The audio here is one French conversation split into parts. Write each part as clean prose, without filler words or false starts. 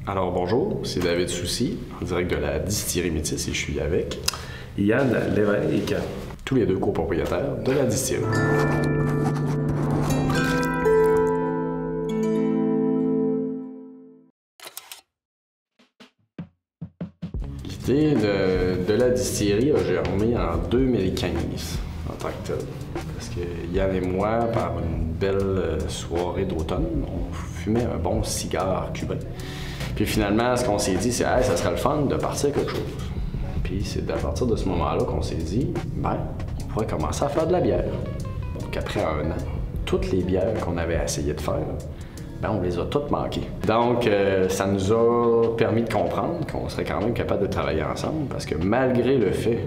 Alors bonjour, c'est David Soucy, en direct de la distillerie Métis et je suis avec Yann Lévesque, tous les deux copropriétaires de la distillerie. L'idée de la distillerie a germé en 2015 en tant que tel. Parce que Yann et moi, par une belle soirée d'automne, on fumait un bon cigare cubain. Puis finalement, ce qu'on s'est dit, c'est hey, ça serait le fun de partir quelque chose. Puis c'est à partir de ce moment-là qu'on s'est dit, ben, on pourrait commencer à faire de la bière. Donc après un an, toutes les bières qu'on avait essayé de faire, ben, on les a toutes manquées. Donc ça nous a permis de comprendre qu'on serait quand même capable de travailler ensemble parce que malgré le fait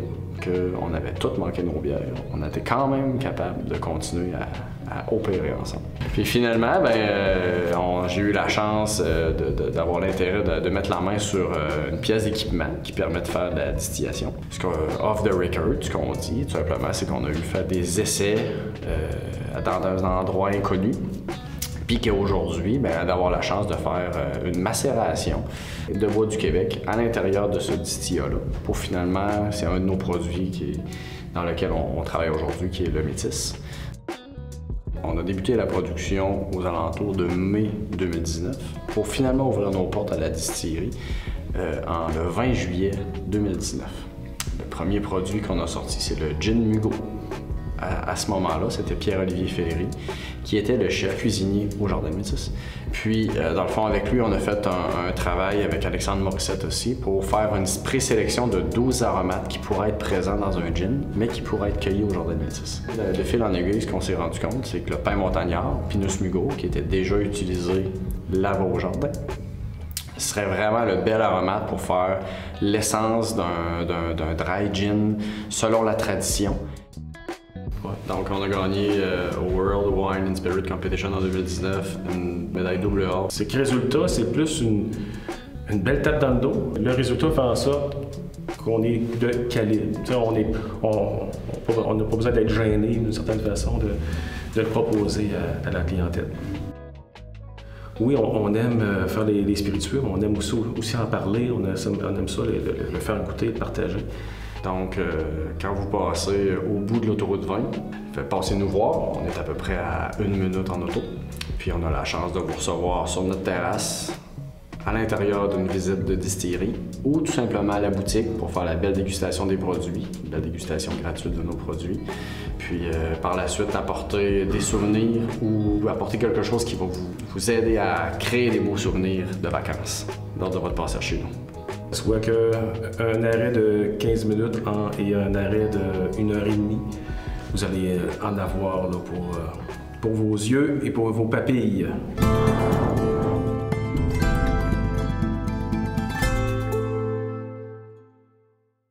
qu'on avait toutes manqué nos bières, on était quand même capable de continuer à opérer ensemble. Puis finalement, ben, j'ai eu la chance d'avoir l'intérêt de mettre la main sur une pièce d'équipement qui permet de faire de la distillation. Off the record, ce qu'on dit, tout simplement, c'est qu'on a eu fait des essais dans un endroit inconnu. Puis qu'aujourd'hui, d'avoir la chance de faire une macération de bois du Québec à l'intérieur de ce distillat-là. Pour finalement, c'est un de nos produits dans lequel on travaille aujourd'hui, qui est le Métis. On a débuté la production aux alentours de mai 2019 pour finalement ouvrir nos portes à la distillerie le 20 juillet 2019. Le premier produit qu'on a sorti, c'est le Gin Mugo. À ce moment-là, c'était Pierre-Olivier Ferry, qui était le chef cuisinier au Jardin Métis. Puis, dans le fond, avec lui, on a fait un travail avec Alexandre Morissette aussi pour faire une présélection de 12 aromates qui pourraient être présents dans un gin, mais qui pourraient être cueillis au Jardin Métis. De fil en aiguille, ce qu'on s'est rendu compte, c'est que le pin montagnard, Pinus Mugo, qui était déjà utilisé là-bas au jardin, serait vraiment le bel aromate pour faire l'essence d'un dry gin selon la tradition. Donc, on a gagné au World Wine and Spirit Competition en 2019 une médaille AA. C'est que le résultat, c'est plus une belle tape dans le dos. Le résultat fait en sorte qu'on est de calibre. On n'a pas besoin d'être gêné d'une certaine façon de le proposer à la clientèle. Oui, on aime faire les spiritueux, mais on aime aussi en parler, on aime ça, le faire goûter, le partager. Donc, quand vous passez au bout de l'autoroute 20, passez nous voir. On est à peu près à 1 minute en auto. Puis on a la chance de vous recevoir sur notre terrasse, à l'intérieur d'une visite de distillerie, ou tout simplement à la boutique pour faire la belle dégustation des produits, la dégustation gratuite de nos produits. Puis par la suite, apporter des souvenirs ou apporter quelque chose qui va vous aider à créer des beaux souvenirs de vacances lors de votre passage chez nous. Soit qu'un arrêt de 15 minutes et un arrêt de 1h30, vous allez en avoir là, pour vos yeux et pour vos papilles.